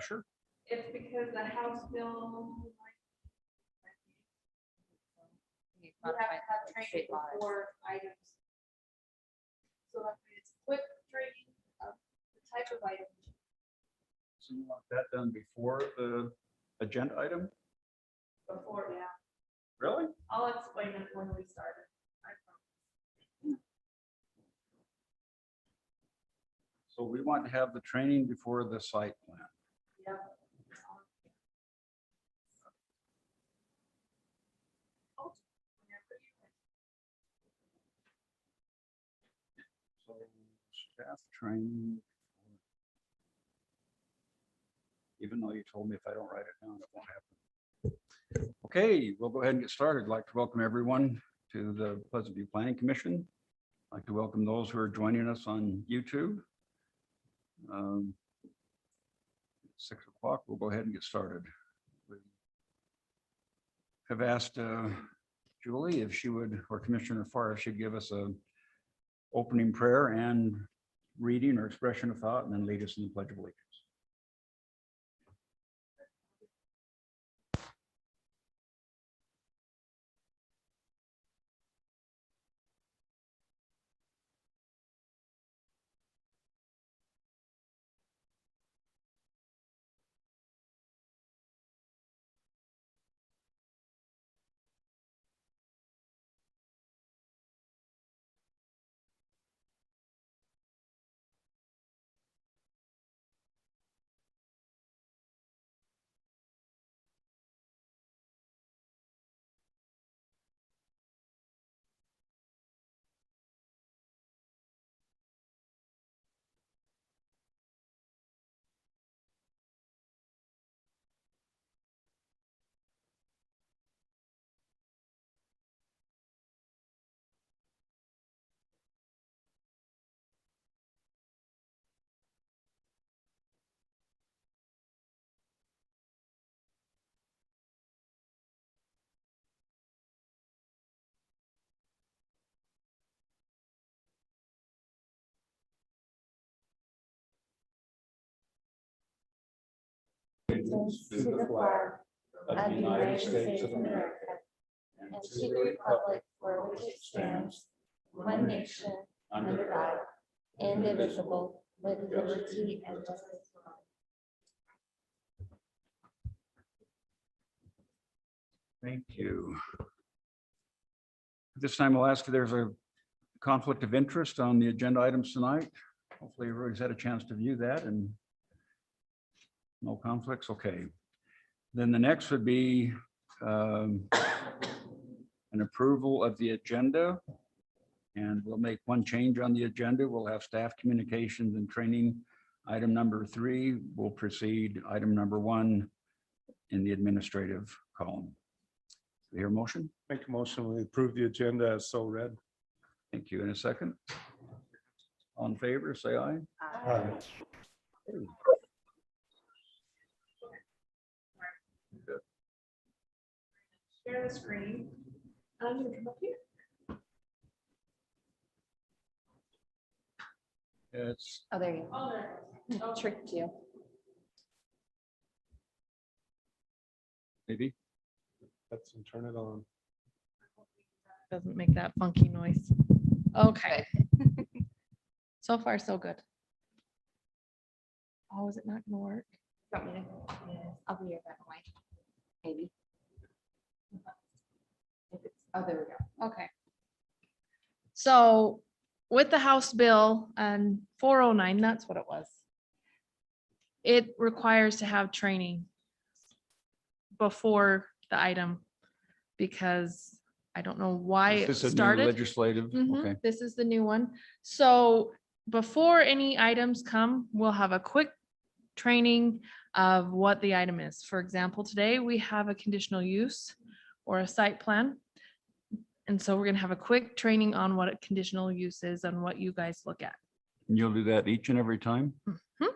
Sure. It's because the House bill. You have to have training before items. So that it's quick training of the type of item. So you want that done before the agenda item? Before, yeah. Really? I'll explain it when we start it. I promise. So we want to have the training before the site plan. Yeah. So staff training. Even though you told me if I don't write it down, it won't happen. Okay, we'll go ahead and get started. I'd like to welcome everyone to the Pleasant View Planning Commission. I'd like to welcome those who are joining us on YouTube. 6 o'clock, we'll go ahead and get started. We have asked Julie if she would, or Commissioner Farr, if she'd give us a opening prayer and reading or expression of thought, and then lead us in the Pledge of Allegiance. To the flag of the United States of America and to the republic for which it stands, one nation, under God, indivisible, with liberty and justice for all. Thank you. This time we'll ask if there's a conflict of interest on the agenda items tonight. Hopefully everybody's had a chance to view that and no conflicts. Okay. Then the next would be an approval of the agenda. And we'll make one change on the agenda. We'll have staff communications and training. Item number 3 will precede item number 1 in the administrative column. We hear a motion? Make a motion, we approve the agenda as so read. Thank you. In a second. All in favor, say aye. Aye. Share the screen. I'm gonna come up here. It's Oh, there you go. Oh, there it is. Oh, Tricked you. maybe. Let's turn it on. Doesn't make that funky noise. Okay. So far, so good. Oh, is it not gonna work? Want me to? Yes, I'll be here that way. Maybe. If it's, oh, there we go. Okay. So with the House bill and 409, that's what it was. It requires to have training before the item because I don't know why Is it this a new started. legislative? Mhm, Okay. this is the new one. So before any items come, we'll have a quick training of what the item is. For example, today we have a conditional use or a site plan. And so we're gonna have a quick training on what a conditional use is and what you guys look at. And you'll do that each and every time? Mhm.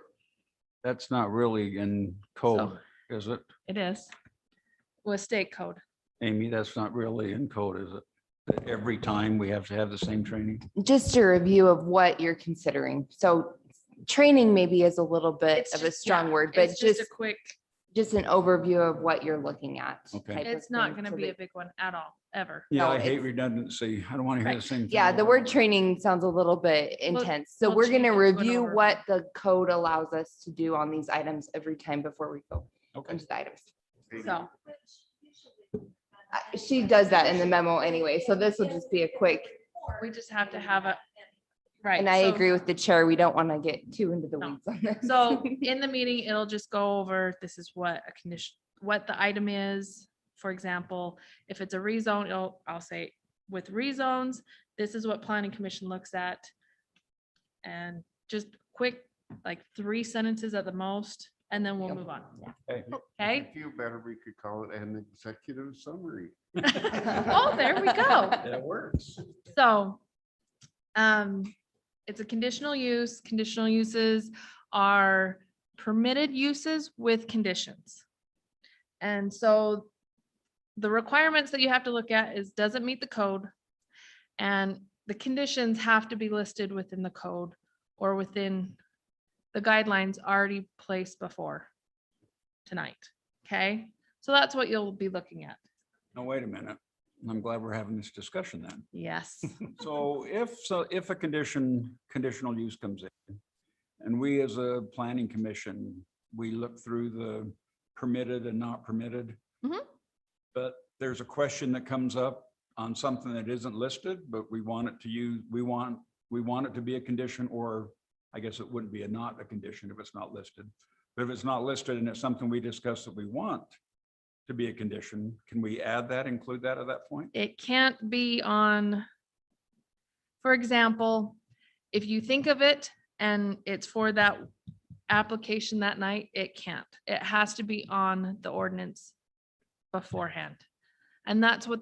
That's not really in code, is it? It is with state code. Amy, that's not really in code, is it? That every time we have to have the same training? Just a review of what you're considering. So training maybe is a little bit It's of a just- strong yeah, word, but it's just a quick, an overview of what you're looking at. Okay. type of it's not thing, gonna so be a that- big one at all, ever. Yeah, No, I hate it's- redundancy. I don't want to hear the Right. same thing. Yeah, the over word and over. training sounds a little bit intense. So we'll we're change gonna it to an review overview. what the code allows us to do on these items every time before we go Okay. into the items. So, She does that in the memo anyway, so this will just be a quick, we just have to have a, right. and I so- agree with the chair. We don't want to get too into the No. weeds on this. So in the meeting, it'll just go over, this is what a condition, what the item is. For example, if it's a rezone, I'll say with rezones, this is what planning commission looks at. And just quick, like 3 sentences at the most, and then we'll Yep. move on. Okay. Okay? If you feel better, we could call it an executive summary. Oh, there we go. That works. So, it's a conditional use. Conditional uses are permitted uses with conditions. And so the requirements that you have to look at is, does it meet the code? And the conditions have to be listed within the code or within the guidelines already placed before tonight. Okay, so that's what you'll be looking at. No, wait a minute. I'm glad we're having this discussion then. Yes. So if a conditional use comes in and we as a planning commission, we look through the permitted and not permitted. Mhm. But there's a question that comes up on something that isn't listed, but we want it to use, we want it to be a condition, or I guess it wouldn't be not a condition if it's not listed. But if it's not listed and it's something we discuss that we want to be a condition, can we add that, include that at that point? It can't be on, for example, if you think of it and it's for that application that night, it can't. It has to be on the ordinance beforehand. And that's what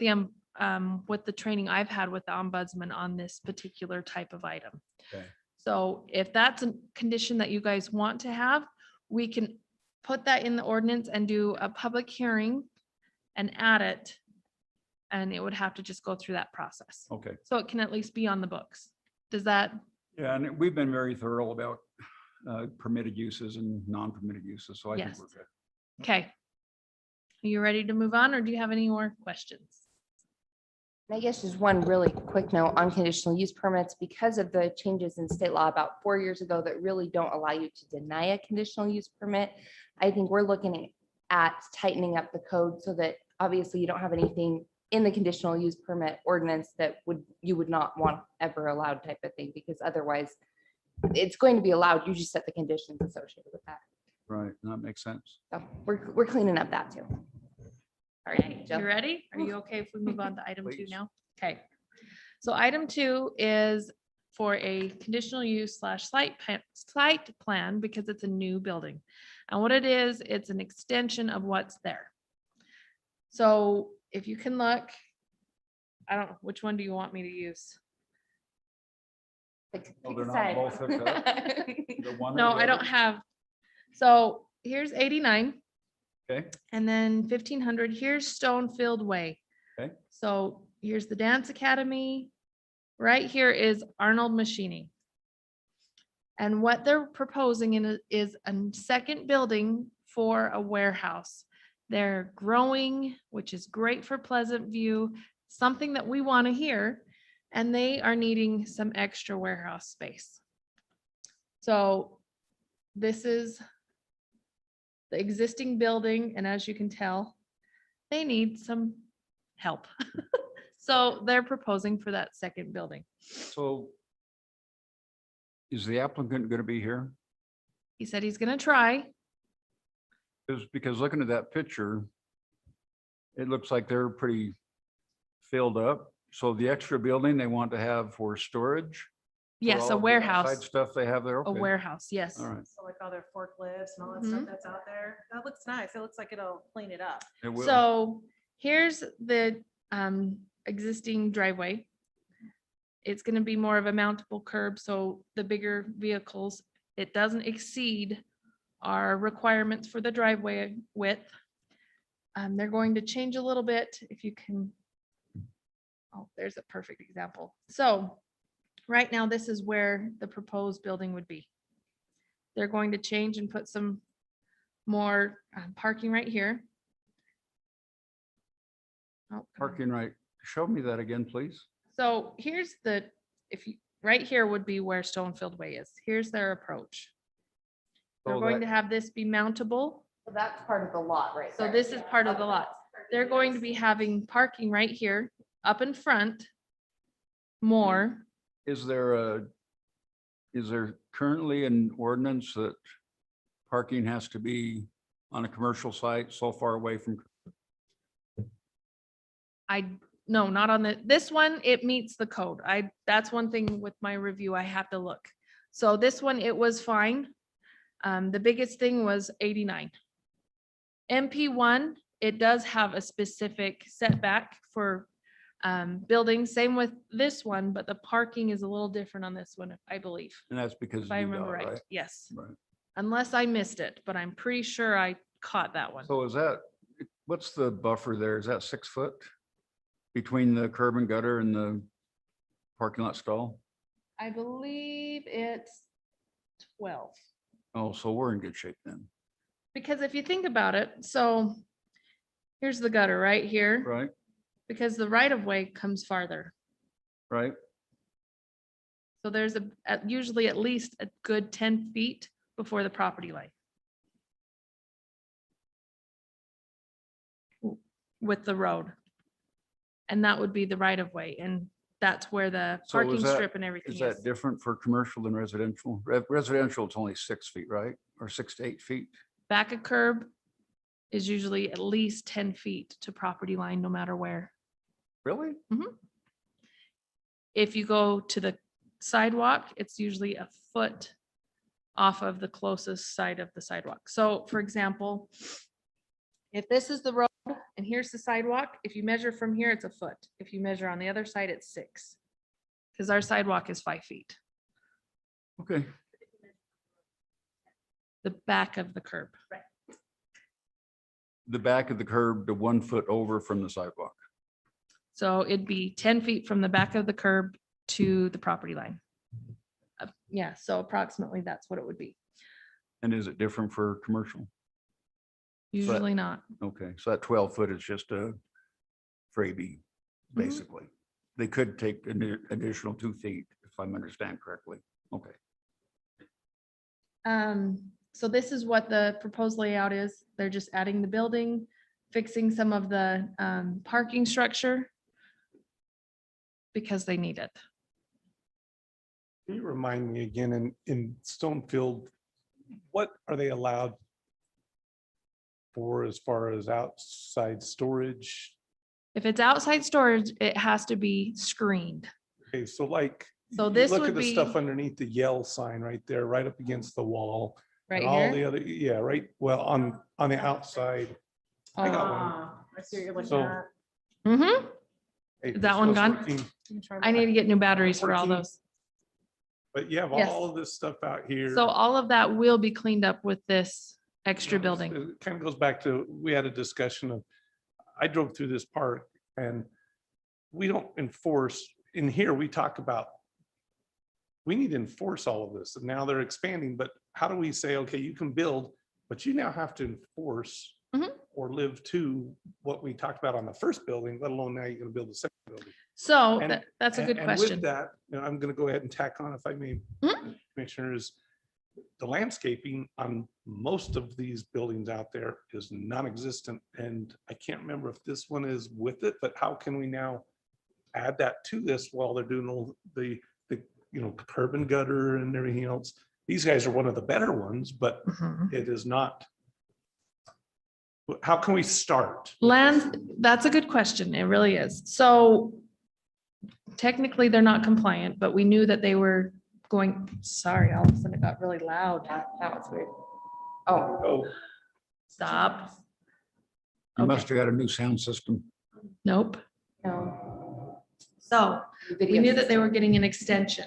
with the training I've had with the ombudsman on this particular type of item. Okay. So if that's a condition that you guys want to have, we can put that in the ordinance and do a public hearing and add it. And it would have to just go through that process. Okay. So it can at least be on the books. Does that, Yeah, and we've been very thorough about permitted uses and non-permitted uses, so I think Yes. we're good. okay. Are you ready to move on or do you have any more questions? I guess just one really quick note on conditional use permits, because of the changes in state law about 4 years ago that really don't allow you to deny a conditional use permit. I think we're looking at tightening up the code so that obviously you don't have anything in the conditional use permit ordinance that you would not want ever allowed type of thing, because otherwise it's going to be allowed. You just set the conditions associated with that. Right, that makes sense. So we're cleaning up that too. All right, Jill. You ready? Are you okay if we move on to item 2 Please. now? Okay. So item 2 is for a conditional use / site plan because it's a new building. And what it is, it's an extension of what's there. So if you can look, I don't know, which one do you want me to use? Pick Oh, a they're not side. both hooked up? The one or No, the I don't other? have. So here's 89. Okay, And then 1500, here's Stonefield Way. Okay. So here's the Dance Academy. Right here is Arnold Machining. And what they're proposing is a second building for a warehouse. They're growing, which is great for Pleasant View, something that we want to hear. And they are needing some extra warehouse space. So this is the existing building, and as you can tell, they need some help. So they're proposing for that second building. so is the applicant going to be here? He said he's gonna try. Because looking at that picture, it looks like they're pretty filled up. So the extra building they want to have for storage? for Yes, all a of the warehouse, outside Stuff they have there? a Okay. warehouse, yes. All right. So like all their forklifts and all that Mhm. stuff that's out there. That looks nice. It looks like it'll clean it up. It will. So here's the existing driveway. It's gonna be more of a mountable curb, so the bigger vehicles, it doesn't exceed our requirements for the driveway width. They're going to change a little bit, if you can. Oh, there's a perfect example. So right now, this is where the proposed building would be. They're going to change and put some more parking right here. Oh, come on. Parking right. Show me that again, please. So here's the, if you, right here would be where Stonefield Way is. Here's their approach. They're So going that- to have this be mountable. So that's part of the lot, right? So there. this is part of the lot. They're going to be having parking right here, up in front. More. Is there currently an ordinance that parking has to be on a commercial site so far away from? No, not on this one, it meets the code. That's one thing with my review, I have to look. So this one, it was fine. The biggest thing was 89. MP1, it does have a specific setback for buildings, same with this one, but the parking is a little different on this one, I believe. And that's because. If I of remember UDOT, right, yes. Right. Unless I missed it, but I'm pretty sure I caught that one. So is that, what's the buffer there? Is that 6 foot? Between the curb and gutter and the parking lot stall? I believe it's 12. Oh, so we're in good shape then, Because if you think about it, so here's the gutter right here, right? because the right of way comes farther. Right? So there's usually at least a good 10 feet before the property line. With the road. And that would be the right of way. And that's where the So is parking that- strip and everything Is is. that different for commercial than residential? Residential, it's only 6 feet, right? Or 6 to 8 feet? Back a curb is usually at least 10 feet to property line, no matter where. Really? If you go to the sidewalk, it's usually a foot off of the closest side of the sidewalk. So for example, if this is the road and here's the sidewalk, if you measure from here, it's a foot. If you measure on the other side, it's 6. Because our sidewalk is 5 feet, Okay. the back of the curb. The back of the curb to 1 foot over from the sidewalk. So it'd be 10 feet from the back of the curb to the property line. Yeah, so approximately that's what it would be. And is it different for commercial? Usually not. Okay, so that 12 foot is just a freebie, basically. They could take an additional 2 feet, if I'm understand correctly. Okay. So this is what the proposed layout is. They're just adding the building, fixing some of the parking structure because they need it. Can you remind me again, in Stonefield, what are they allowed for as far as outside storage? If it's outside storage, it has to be screened. Okay, so like. So you this look would at the be stuff underneath the Yell sign right there, right up against the wall. Right and all here. the other, yeah, right, well, on the outside. I got one. I see what you're looking So- at. Mm-hmm. Hey, Is that this one was gone? working, You can try I need to get new batteries for all 14. those. But you have Yes. all of this stuff out here. So all of that will be cleaned up with this extra know, building. It kind of goes back to, we had a discussion of, I drove through this park and we don't enforce, in here, we talk about, we need to enforce all of this. And now they're expanding, but how do we say, okay, you can build, but you now have to enforce Mhm. or live to what we talked about on the first building, let alone now you're going to build the second building. So And- that's a good And question. with that, I'm going to go ahead and tack on, if I may, Mhm. commissioners, the landscaping on most of these buildings out there is non-existent. And I can't remember if this one is with it, but how can we now add that to this while they're doing all the curb and gutter and everything else? These guys are one of the better ones, but Mhm. it is not. How can we start? Land, that's a good question. It really is. So technically, they're not compliant, but we knew that they were going, sorry, all of a sudden it got really loud. That was weird. Oh, Oh, stop. You Okay. must have got a new sound system. Nope. No. So we knew that they were getting an extension.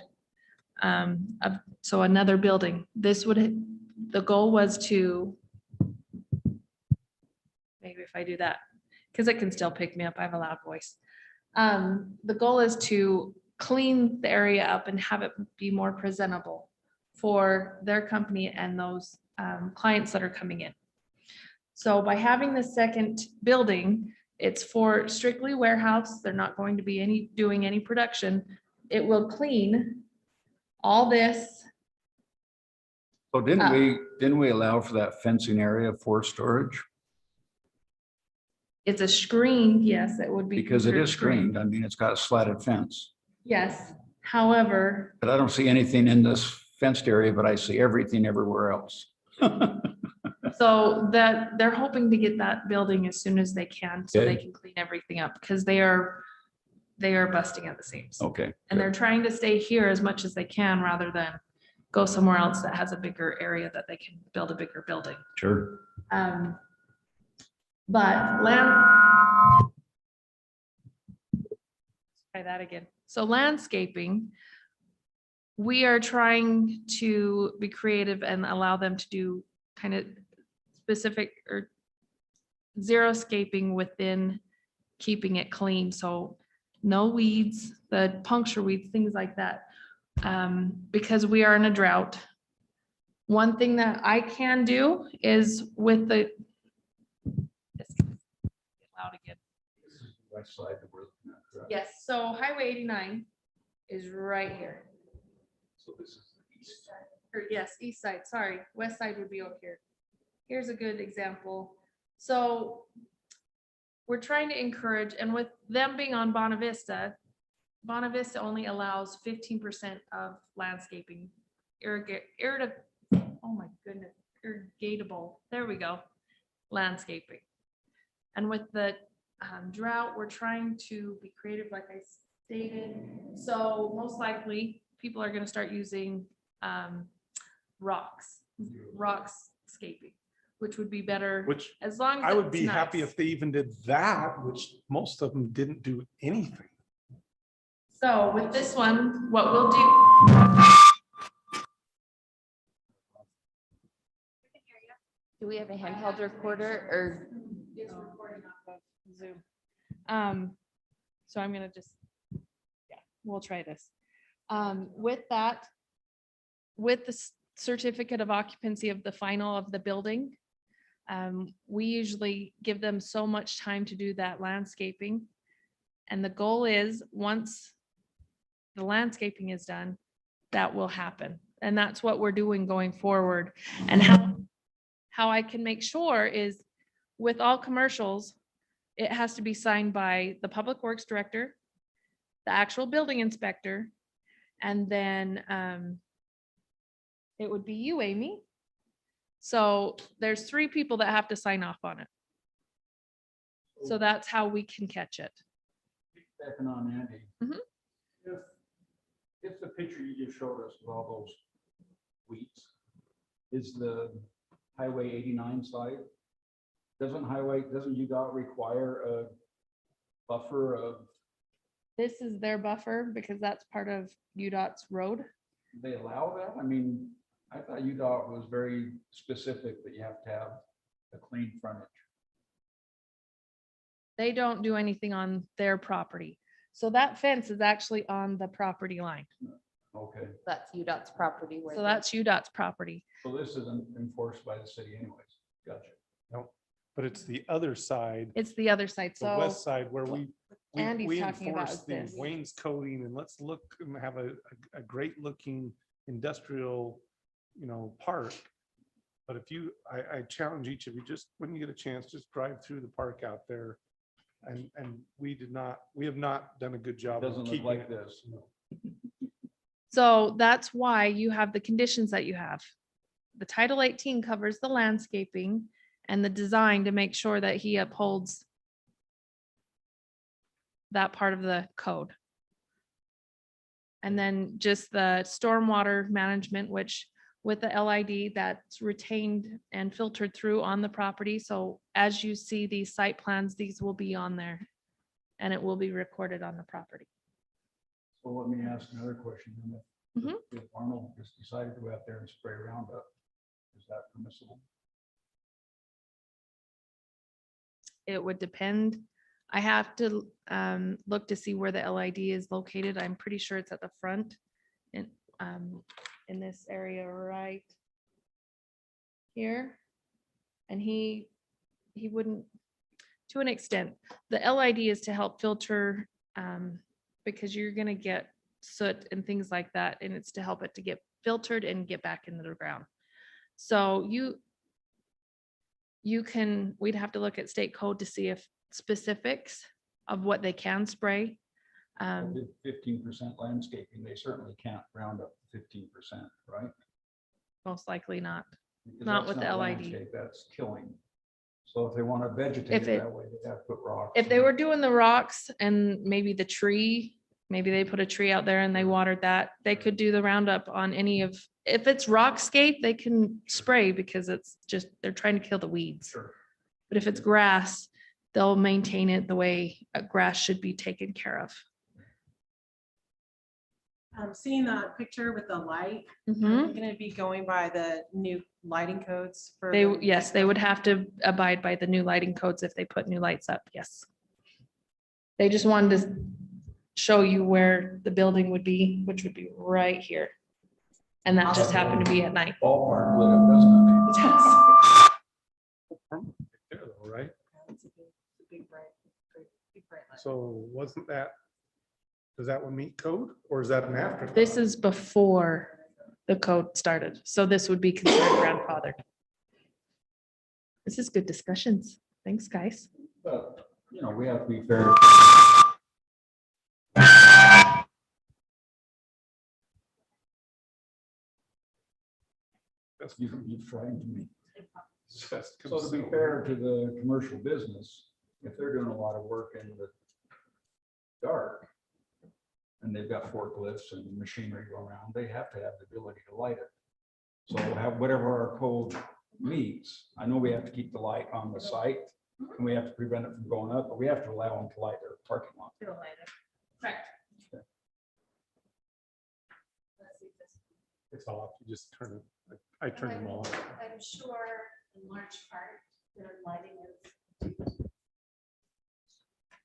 So another building. This would, the goal was to, maybe if I do that, because it can still pick me up. I have a loud voice. The goal is to clean the area up and have it be more presentable for their company and those clients that are coming in. So by having the second building, it's for strictly warehouse. They're not going to be doing any production. It will clean all this. So didn't we allow for that fencing area for storage? It's a screen, yes, it would be. Because it considered is screened. I mean, it's got a slatted fence. Yes, however, But I don't see anything in this fenced area, but I see everything everywhere else. so that they're hoping to get that building as soon as they can, so they Okay. can clean everything up, because they are busting at the seams. Okay. And they're trying to stay here as much as they can rather than go somewhere else that has a bigger area that they can build a bigger building. Sure. But try that again. So landscaping, we are trying to be creative and allow them to do kind of specific or xeriscaping within keeping it clean. So no weeds, the puncture weeds, things like that. Because we are in a drought. One thing that I can do is with the it's gonna get loud again. This is the west side that we're looking at, correct? Yes, so Highway 89 is right here. So this is the east side. Or yes, east side, sorry, west side would be over here. Here's a good example. So we're trying to encourage, and with them being on Bonavista only allows 15% of landscaping, oh my goodness, irrigatable, there we go, landscaping. And with the drought, we're trying to be creative, like I stated. So most likely, people are gonna start using rockscaping, which would be better, which as long as I would it's be happy nice. if they even did that, which most of them didn't do anything. So with this one, what we'll do. Do we have a handheld recorder or? It's recording off of Zoom. So I'm gonna just, yeah, we'll try this. With that, with the certificate of occupancy of the final of the building, we usually give them so much time to do that landscaping. And the goal is, once the landscaping is done, that will happen. And that's what we're doing going forward. And how I can make sure is with all commercials, it has to be signed by the Public Works Director, the actual building inspector, and then it would be you, Amy. So there's 3 people that have to sign off on it. So that's how we can catch it. Backing on Andy. Mhm. If the picture you just showed us with all those weeds is the Highway 89 side, doesn't UDOT require a buffer of, This is their buffer because that's part of UDOT's road. they allow that? I mean, I thought UDOT was very specific that you have to have a clean frontage. They don't do anything on their property. So that fence is actually on the property line. Okay, That's UDOT's property. where So the- that's UDOT's property. so this isn't enforced by the city anyways. Gotcha. But it's the other side, It's the other side. the So west side where we Andy's talking about enforce is the this. wainscoting and let's look and have a great looking industrial, park. But if I challenge each of you, just when you get a chance, just drive through the park out there. And we have not done a good job of Doesn't look keeping like it. this. So that's why you have the conditions that you have. The Title 18 covers the landscaping and the design to make sure that he upholds that part of the code. And then just the stormwater management, which with the LID that's retained and filtered through on the property. So as you see these site plans, these will be on there and it will be recorded on the property. So let me ask another question. then. Mhm. If Arnold just decided to go out there and spray Roundup, is that permissible? It would depend. I have to look to see where the LID is located. I'm pretty sure it's at the front in this area right here. And he wouldn't, to an extent, the LID is to help filter because you're gonna get soot and things like that, and it's to help it to get filtered and get back into the ground. So we'd have to look at state code to see if specifics of what they can spray. 15% landscaping, they certainly can't round up 15%, right? Most likely not. Because Not that's with the LID. landscape, that's killing. So if they want to vegetate If it it- that way, they have to put rocks. If they in. were doing the rocks and maybe the tree, maybe they put a tree out there and they watered that, they could do the roundup on any of, if it's rockscape, they can spray because it's just, they're trying to kill the weeds. Sure. But if it's grass, they'll maintain it the way a grass should be taken care of. Seeing that picture with the light, Mhm. are we gonna be going by the new lighting codes for? They, the- yes, they would have to abide by the new lighting codes if they put new lights up, yes. They just wanted to show you where the building would be, which would be right here. And that just happened to be at night. Ballpark lit up, doesn't Permanent there though, right? It's a big bright light. So wasn't that, does that one meet code or is that an after? This is before the code started, so this would be considered grandfathered. This is good discussions. Thanks, guys. it? But, you know, we have to be fair. You frightened me. So to be fair to the commercial business, if they're doing a lot of work in the dark and they've got forklifts and machinery going around, they have to have the ability to light it. So have whatever our code meets. I know we have to keep the light on the site and we have to prevent it from going up, but we have to allow them to light their parking lot. Correct. It's off, you just turn it, I turn them off. I'm sure in large part, their lighting is.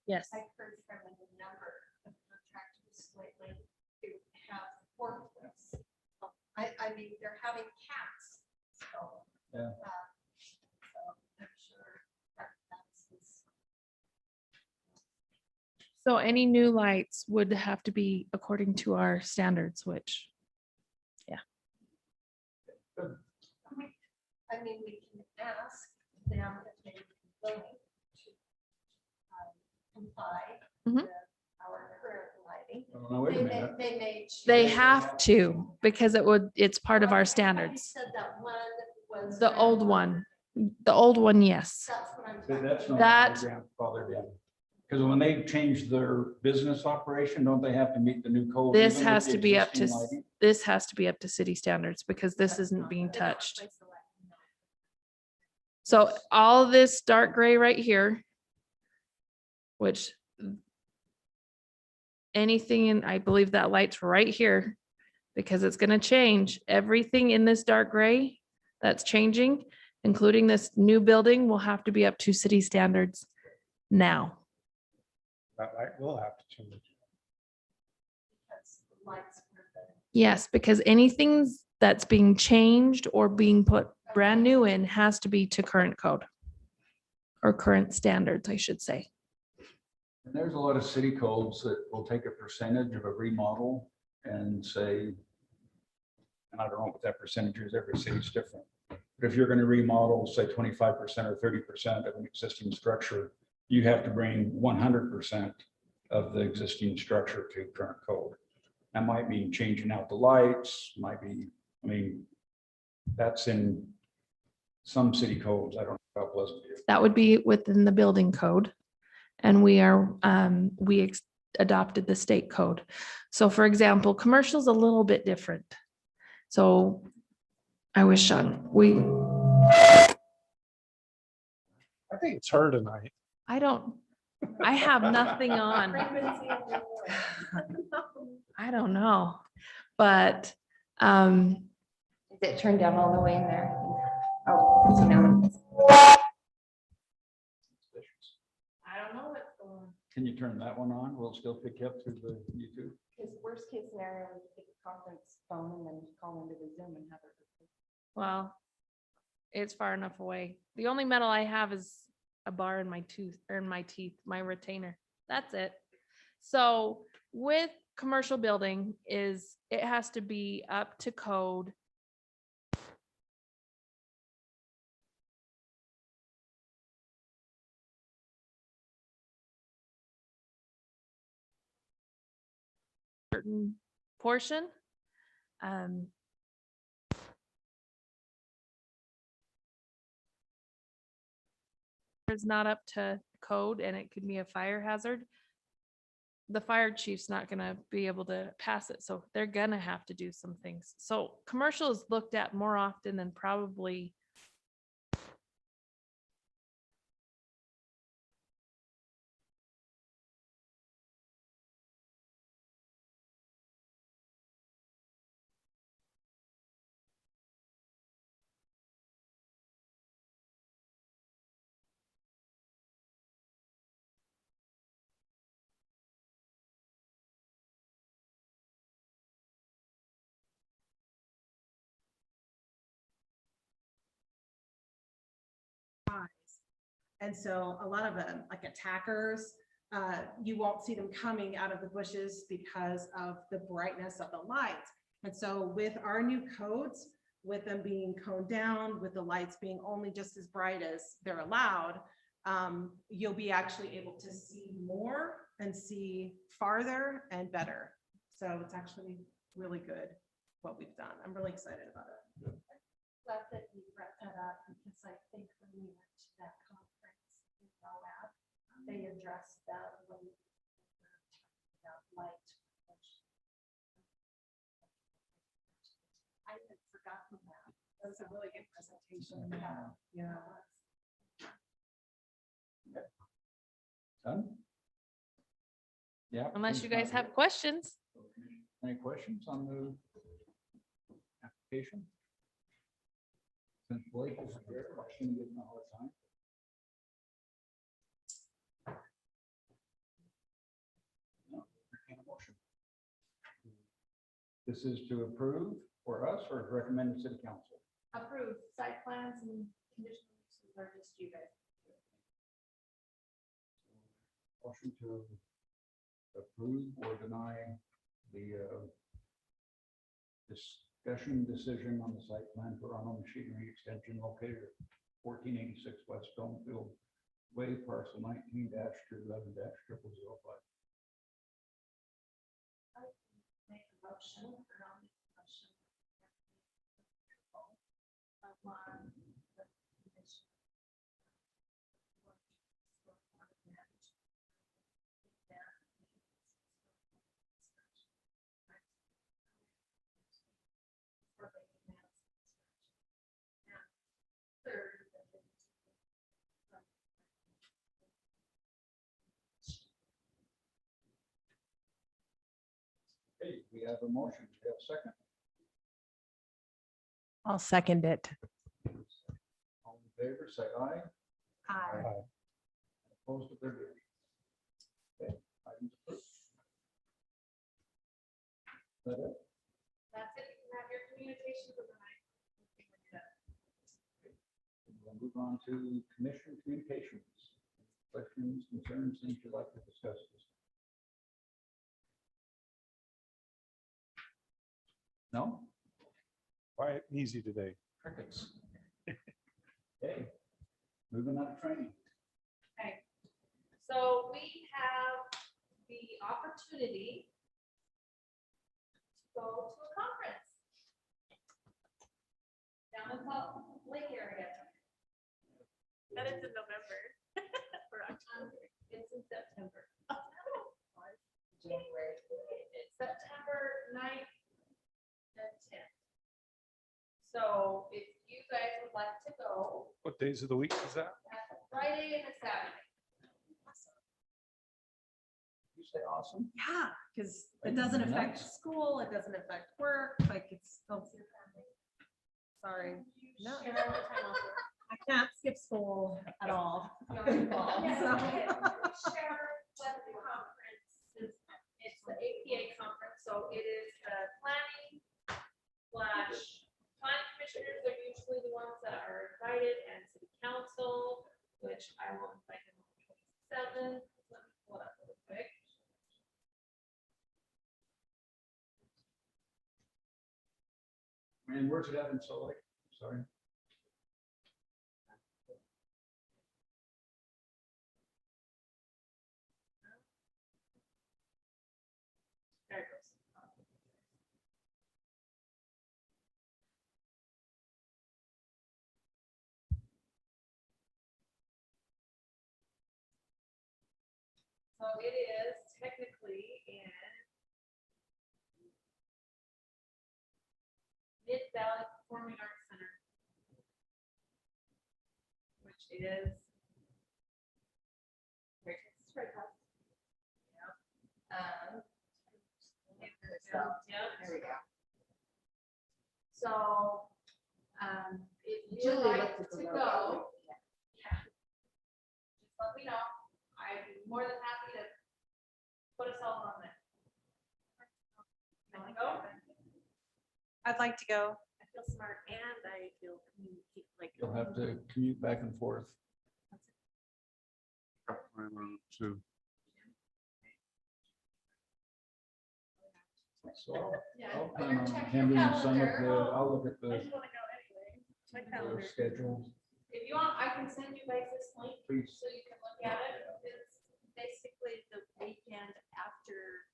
Yes. I've heard from a number of contractors lately who have forklifts. I mean, they're having cats, so. Yeah. So I'm sure that's. So any new lights would have to be according to our standards, which, I mean, we can ask them if they would be willing to comply Mhm. with our current lighting. Oh, no, wait a minute. They may. choose- they have to, because it's part of I our thought you standards. said that one was. The old one, yes. That's what I'm But talking that's not about. That- grandfathered in. Because when they change their business operation, don't they have to meet the new code? This even with has the to be up to, existing lighting? this has to be up to city standards because this isn't being They don't touched. replace the light. So all this dark gray right here, which anything in, I believe that light's right here because it's going to change. Everything in this dark gray that's changing, including this new building, will have to be up to city standards now. That light will have to change. Because the lights were the- Yes, because anything that's being changed or being put brand new in has to be to current code or current standards, I should say. And there's a lot of city codes that will take a percentage of a remodel and say, and I don't know what that percentage is, every city's different. But if you're going to remodel, say 25% or 30% of an existing structure, you have to bring 100% of the existing structure to current code. That might mean changing out the lights, might be, I mean, that's in some city codes. I don't know how Pleasant is. That would be within the building code. And we adopted the state code. So for example, commercial's a little bit different. So I wish I think it's her tonight. I have nothing on. I don't know, but, Is it turned down all the way in there? Oh, so now it's. I don't know what's going on. Can you turn that one on? Will it still pick you up through the YouTube? Because worst case scenario, we take a conference phone and then call into the Zoom and have it. Well, it's far enough away. The only metal I have is a bar in my tooth or in my teeth, my retainer. That's it. So with commercial building it has to be up to code. Certain portion. It's not up to code and it could be a fire hazard. The fire chief's not gonna be able to pass it, so they're gonna have to do some things. So commercial is looked at more often than probably And so a lot of them, like attackers, you won't see them coming out of the bushes because of the brightness of the lights. And so with our new codes, with them being coned down, with the lights being only just as bright as they're allowed, you'll be actually able to see more and see farther and better. So it's actually really good what we've done. I'm really excited about it. Glad that you brought that up because I think when we went to that conference in Moab, they addressed that when we were talking about light. I had forgotten that. That was a really good presentation. Yeah. Done? Yeah. unless you please, guys Madam. have questions. Any questions on the application? Since Blake is here, I shouldn't give him a hard time. No, entertain a motion. This is to approve for us or recommend to city council? Approved site plans and conditional uses are just you guys. Motion to approve or deny the discussion decision on the site plan for Arnold Machinery Extension located at 1486 West Stonefield Way, parcel 19-11-0005. Make a motion, or I'll make a motion. On the condition. Okay, we have a motion. We have a second. I'll second it. All in favor, say aye. Opposed, if there be. Okay, items approved. Is that it? That's it, you can have your communications with the night. We'll move on to commission communications. Questions, concerns, things you'd like to discuss this? No? Quiet and easy today. Crickets. Okay, moving on to training. Okay, so we have the opportunity to go to a conference down in Salt Lake area. That is in November. Or October. It's in September. January. It's September 9th and 10th. So if you guys would like to go, What days of the week is that? that's a Friday and a Saturday. You say awesome? Yeah, because Like, it doesn't affect nuts. school, it doesn't affect work, like it's, oh, sorry. No, Share all the time off. I can't skip school at all. Yeah, So- Share what the conference is. It's the APA conference, so it is planning commissioners are usually the ones that are invited, and city council, which I will invite them on the 27th. Let me pull it up real quick. And where's it at in Salt Lake? Sorry. There it goes. So it is technically in Mid Valley Performing Arts Center, which is right next to Red House. Yeah. There we go. So, if you Julie like looked at the to logo. go, yeah. Just let me know. I'd be more than happy to put us all on there. You wanna go? I'd like to go. I feel smart and I feel like. You'll have to commute back and forth. Too. So I'll Yeah. I'll But plan you're on checking handling your some of the, calendar. I'll look at I the just wanna go anyway. My the calendar. schedule, If you want, I can send you guys this link please. so you can look at it. It's basically the weekend after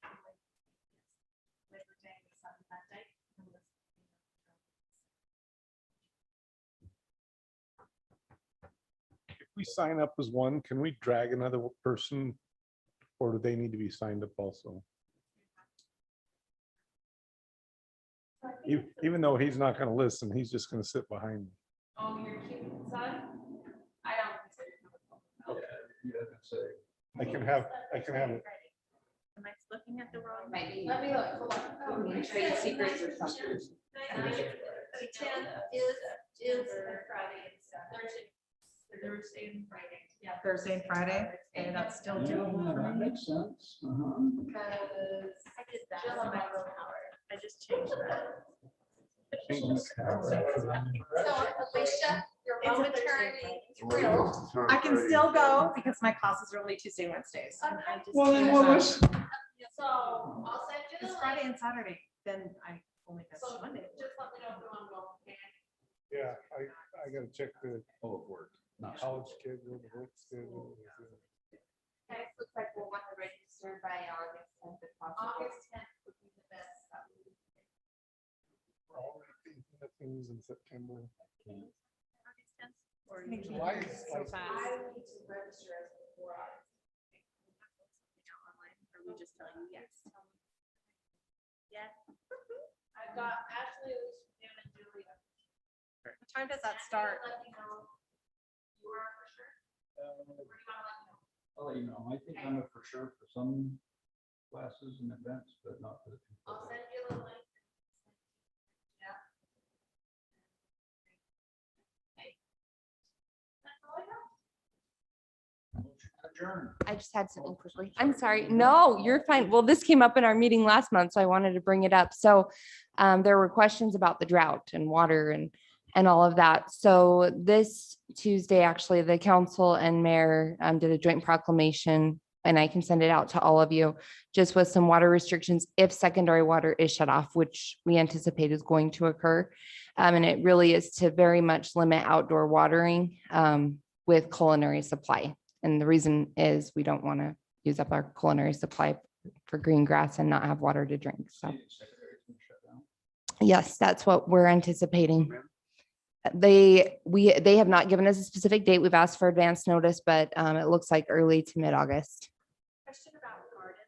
Labor Day, Sunday, that day. If we sign up as one, can we drag another person? Or do they need to be signed up also? So I think it's the- Even though he's not gonna listen, he's just gonna sit behind me. Oh, your cute son? I don't consider him a public. You have to say, I can have it. Am I looking at the wrong? Maybe. Let me look, hold on. Oh, Maybe trade secrets or something. The 10th is a Friday and Saturday. Thursday and Friday. Yeah. Thursday and Friday, and that's still yeah, doable for that me. makes sense. Uh-huh. Because I did that. Jill and I wrote I just changed that. So Alicia, you're It's a momentarily Thursday, thrilled. I can still go because my classes are only Tuesday, Wednesdays. I just Well, then changed we'll that. just, So I'll send you the It's Friday link. and Saturday, then I only miss So Monday. just let me know if you want to go. Okay? Yeah, I gotta check the oh, it worked. Not college schedule, the work schedule. Guys, looks like we'll want to register by August 10th if possible. August 10th would be the best. We're already thinking of things in September. August 10th, or It's gonna you keep Why moving is so like- fast. I need to register as before. online, or we just tell you yes? Yes. I've got Ashley, Alicia, Dan, and Julie. What time does that start? Let me know. You are for sure? Or do you want to let me know? I'll let you know. I think I'm a for sure for some classes and events, but not for the. I'll send you the link. Yeah. Okay. That's all I got. Motion to adjourn. I just had something quickly. I'm sorry. No, you're fine. Well, this came up in our meeting last month, so I wanted to bring it up. So there were questions about the drought and water and all of that. So this Tuesday, actually, the council and mayor did a joint proclamation, and I can send it out to all of you, just with some water restrictions if secondary water is shut off, which we anticipate is going to occur. And it really is to very much limit outdoor watering with culinary supply. And the reason is we don't want to use up our culinary supply for green grass and not have water to drink. So Secretary's been shut down. yes, that's what we're anticipating. They have not given us a specific date. We've asked for advance notice, but it looks like early to mid-August. Question about gardens.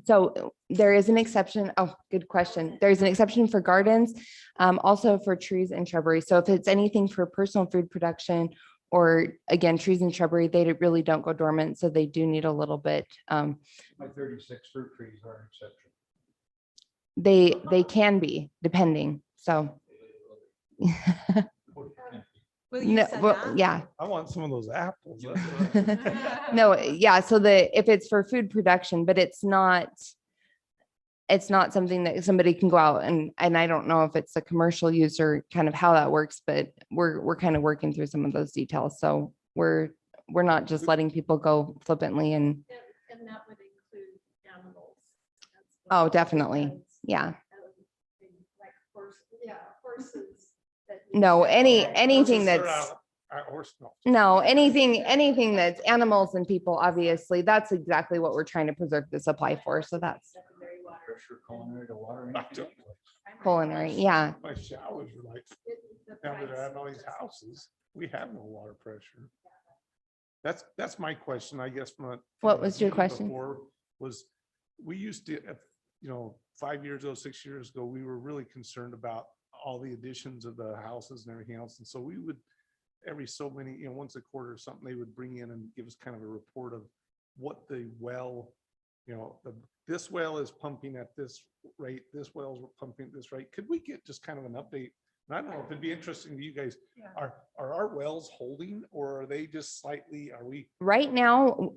So there is an exception. Oh, good question. There's an exception for gardens, also for trees and shrubbery. So if it's anything for personal food production, or again, trees and shrubbery, they really don't go dormant. So they do need a little bit. My 36 fruit trees are an exception. They can be depending. So Will you no, send well, that? yeah. I want some of those apples. No, yeah. So if it's for food production, but it's not something that somebody can go out and I don't know if it's a commercial use or kind of how that works, but we're kind of working through some of those details. So we're not just letting people go flippantly and, And that would include animals. as oh, well, definitely. because, Yeah. Like horses. that No, you- anything that's, no, anything that's animals and people, obviously, that's exactly what we're trying to preserve the supply for. So that's Secondary water. Pressure culinary to water. Don't- culinary. Yeah. My showers are like, The now that I price have all these is- houses, we have no water pressure. That's my question, I guess. From What a was your meeting question? before Was, we used to, 5 years ago, 6 years ago, we were really concerned about all the additions of the houses and everything else. And so we would, every so many, once a quarter or something, they would bring in and give us kind of a report of what the well, this well is pumping at this rate, this well's pumping at this rate. Could we get just kind of an update? And I don't know if it'd be interesting to you guys. Yeah. Are our wells holding, or are they just slightly, are we? Right now,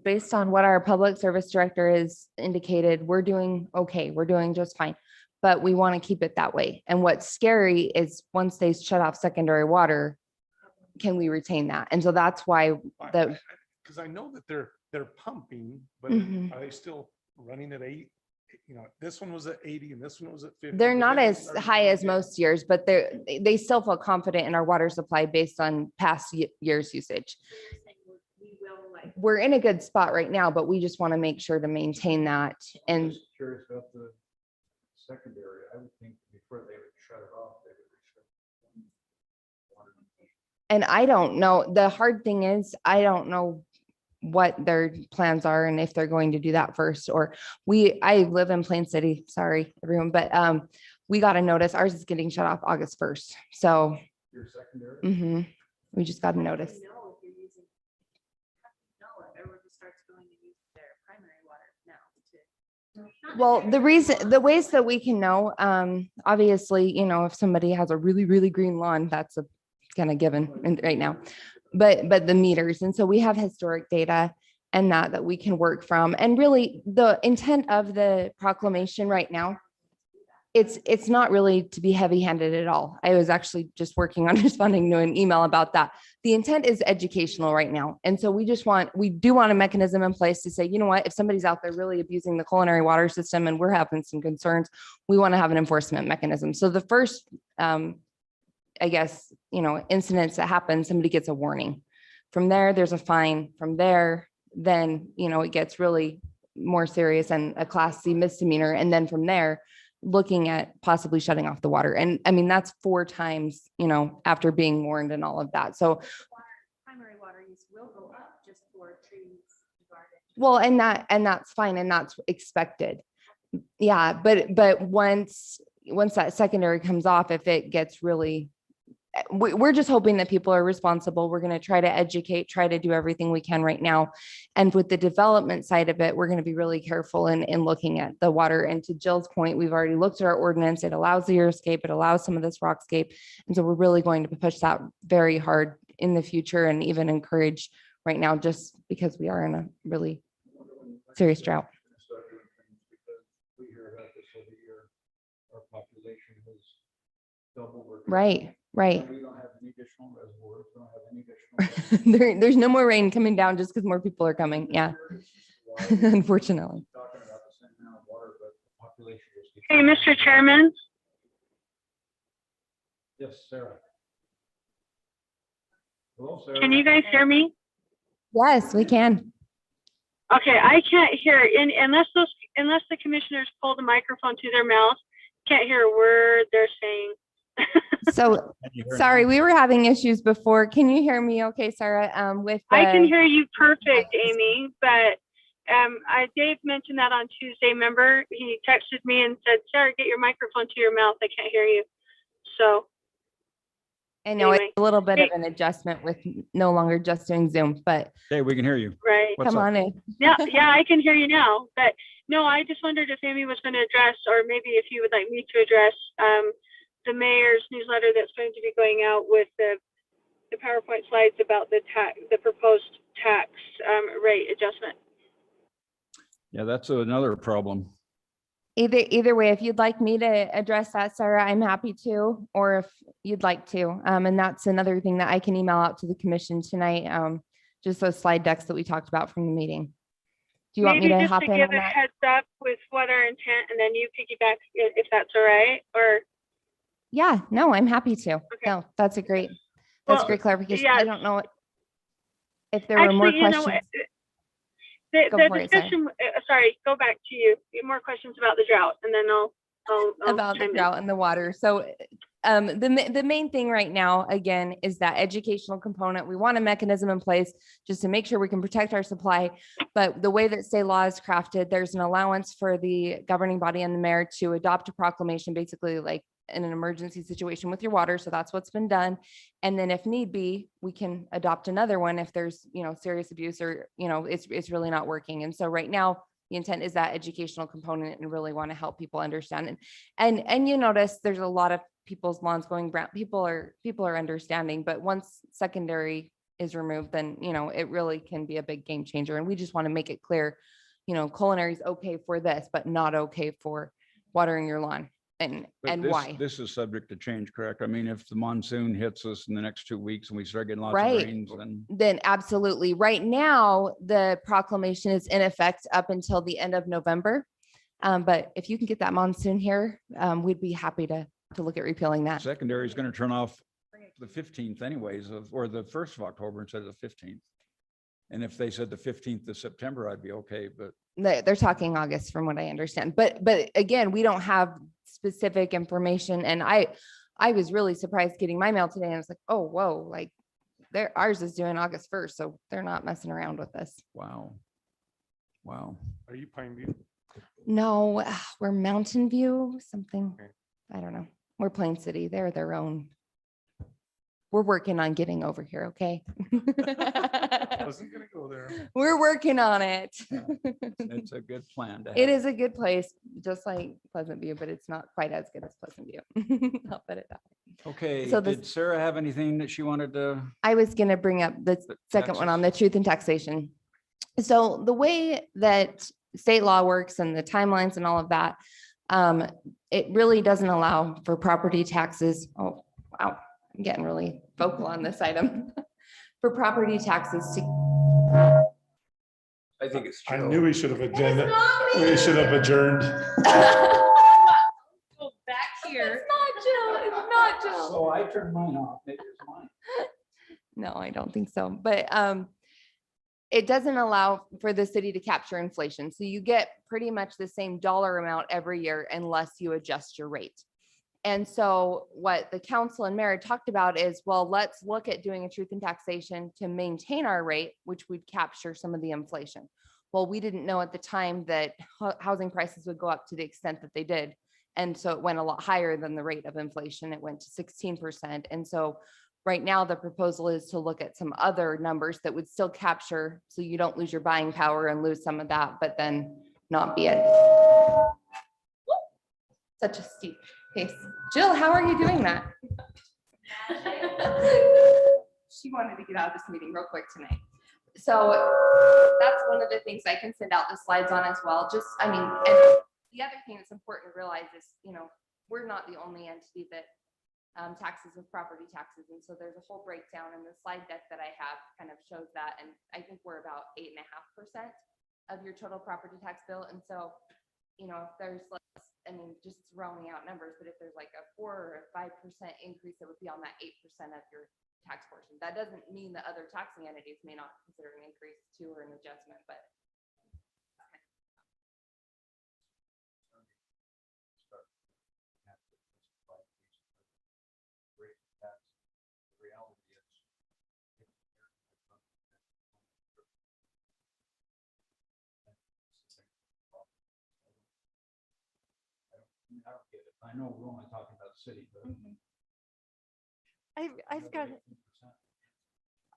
based on what our public service director has indicated, we're doing okay. We're doing just fine. But we want to keep it that way. And what's scary is once they shut off secondary water, can we retain that? And so that's why the, Because I know that they're pumping, but Mhm. are they still running at 8? This one was at 80 and this one was at 50. they're but not then they as started high going as down. most years, but they still feel confident in our water supply based on past years usage. So you're saying we will like. We're in a good spot right now, but we just want to make sure to maintain that. And Just curious about the secondary. I would think before they would shut it off, they would restrict water. And I don't know, the hard thing is, I don't know what their plans are and if they're going to do that first, or I live in Plain City, sorry, everyone, but we got a notice, ours is getting shut off August 1st. So Your secondary? we just got a notice. Know if you're using. Know if everyone just starts going to use their primary water now to. Well, the ways that we can know, obviously, if somebody has a really, really green lawn, that's a kind of given right now. But the meters, and so we have historic data and that we can work from. And really the intent of the proclamation right now, it's not really to be heavy-handed at all. I was actually just working on responding to an email about that. The intent is educational right now. And so we do want a mechanism in place to say, you know what, if somebody's out there really abusing the culinary water system and we're having some concerns, we want to have an enforcement mechanism. So the first, I guess, incidents that happen, somebody gets a warning. From there, there's a fine. From there, then, it gets really more serious and a Class C misdemeanor. And then from there, looking at possibly shutting off the water. And I mean, that's 4 times, after being warned and all of that. So, Primary water use will go up just for trees, gardens. well, and that's fine. And that's expected. Yeah. But once that secondary comes off, if it gets really, we're just hoping that people are responsible. We're going to try to educate, try to do everything we can right now. And with the development side of it, we're going to be really careful in looking at the water. And to Jill's point, we've already looked at our ordinance. It allows the airscape, it allows some of this rockscape. And so we're really going to push that very hard in the future and even encourage right now, just because we are in a really serious drought. Because we hear about this every year, our population has doubled. Right. We don't have any additional reservoirs, we don't have any additional. There's no more rain coming down just because more people are coming. Yeah, unfortunately. Talking about the same amount of water, but the population just keeps. Hey, Mr. Chairman, Yes, Sarah. Hello, Sarah. can you guys hear me? Yes, we can. Okay, I can't hear unless the commissioners pull the microphone to their mouth, can't hear a word they're saying. So, Can you hear sorry, now? we were having issues before. Can you hear me okay, Sarah? With I can the, hear you perfect, Amy, but Dave mentioned that on Tuesday. Remember, he texted me and said, Sarah, get your microphone to your mouth. I can't hear you. So I know it's anyway, a little bit of hey. an adjustment with no longer just doing Zoom, but Okay, we can hear you. right. What's come up? on in. Yeah, I can hear you now. But no, I just wondered if Amy was going to address, or maybe if you would like me to address the mayor's newsletter that's going to be going out with the PowerPoint slides about the proposed tax rate adjustment. Yeah, that's another problem. Either way, if you'd like me to address that, Sarah, I'm happy to, or if you'd like to. And that's another thing that I can email out to the commission tonight. Just those slide decks that we talked about from the meeting. Do you want me Maybe to just hop to in give on a that? heads up with what our intent, and then you piggyback if that's all right, or Yeah, no, I'm happy to. Okay. No, that's a great Well, clarification. yeah. I don't know if there were more actually, you know, questions. the Go for it, Sarah. discussion. Sorry, go back to you. More questions about the drought, and then I'll About the chime in. drought and the water. So the main thing right now, again, is that educational component. We want a mechanism in place just to make sure we can protect our supply. But the way that state law is crafted, there's an allowance for the governing body and the mayor to adopt a proclamation, basically like in an emergency situation with your water. So that's what's been done. And then if need be, we can adopt another one if there's, serious abuse or, it's really not working. And so right now, the intent is that educational component and really want to help people understand. And you notice there's a lot of people's lawns going brown. People are understanding, but once secondary is removed, then, it really can be a big game changer. And we just want to make it clear, culinary is okay for this, but not okay for watering your lawn. But And this- why? This is subject to change, correct? I mean, if the monsoon hits us in the next 2 weeks and we start getting lots of Right. rains, Then absolutely. Right now, the proclamation is in effect up until the end of November. But if you can get that monsoon here, we'd be happy to look at repealing that. secondary is going to turn off the 15th anyways, or the 1st of October instead of the 15th. And if they said the 15th of September, I'd be okay, but They're talking August from what I understand. But again, we don't have specific information. And I was really surprised getting my mail today. And I was like, oh, whoa, like ours is doing August 1st. So they're not messing around with this. wow. Wow. Are you Pine View? No, we're Mountain View, something. Okay. I don't know. We're Plain City. They're their own. We're working on getting over here, okay? I wasn't gonna go there. We're working on it. It's a good plan to have. It is a good place, just like Pleasant View, but it's not quite as good as Pleasant View. I'll put it that way. Okay, So did Sarah have anything that she wanted to? I was gonna bring up the second one on the truth and taxation. So the way that state law works and the timelines and all of that, it really doesn't allow for property taxes. Oh, wow, I'm getting really vocal on this item. For property taxes to. I think it's. I knew we should have adjourned. We should have adjourned. Go back here. It's not Jill, it's not Jill. So I turned mine off. Maybe it's mine. No, I don't think so. But it doesn't allow for the city to capture inflation. So you get pretty much the same dollar amount every year unless you adjust your rate. And so what the council and mayor talked about is, well, let's look at doing a truth and taxation to maintain our rate, which would capture some of the inflation. Well, we didn't know at the time that housing prices would go up to the extent that they did. And so it went a lot higher than the rate of inflation. It went to 16%. And so right now the proposal is to look at some other numbers that would still capture, so you don't lose your buying power and lose some of that, but then not be it. Such a steep pace. Jill, how are you doing that? She wanted to get out of this meeting real quick tonight. So that's one of the things I can send out the slides on as well. Just, I mean, and the other thing that's important to realize is, we're not the only entity that taxes with property taxes. And so there's a whole breakdown, and the slide deck that I have kind of shows that. And I think we're about 8.5% of your total property tax bill. And so, if there's less, just throwing out numbers, but if there's like a 4 or a 5% increase, it would be on that 8% of your tax portion. That doesn't mean that other taxing entities may not consider an increase too or an adjustment, but I don't get it. I know we're only talking about city, but.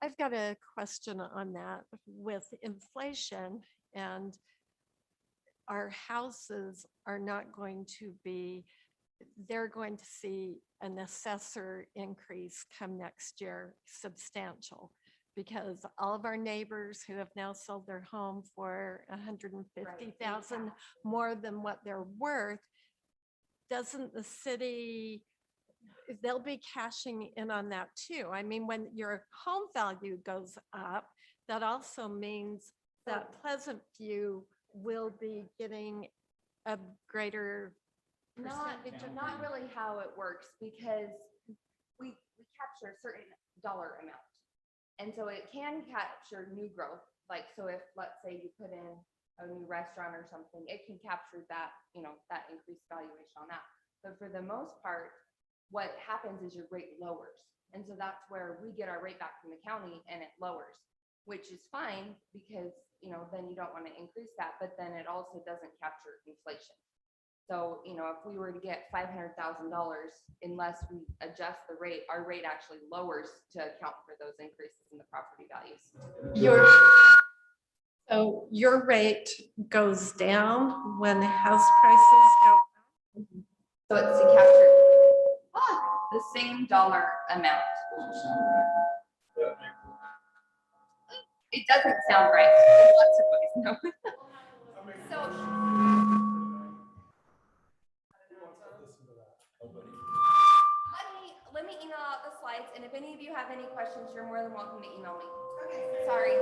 I've got a question on that with inflation, and our houses are not going to be, they're going to see an assessor increase come next year, substantial. Because all of our neighbors who have now sold their home for 150,000 more than what they're worth, doesn't the city, they'll be cashing in on that too. I mean, when your home value goes up, that also means that Pleasant View will be getting a greater percentage of Not really how it works, because we capture a certain dollar amount. And so it can capture new growth. Like, so if, let's say you put in a new restaurant or something, it can capture that, that increased valuation on that. But for the most part, what happens is your rate lowers. And so that's where we get our rate back from the county, and it lowers, which is fine because, then you don't want to increase that, but then it also doesn't capture inflation. So, if we were to get $500,000, unless we adjust the rate, our rate actually lowers to account for those increases in the property values. So your rate goes down when the house prices go up? So it's to capture the same dollar amount. It doesn't sound right in lots of ways, no. So let me email out the slides, and if any of you have any questions, you're more than welcome to email me. Okay. Sorry.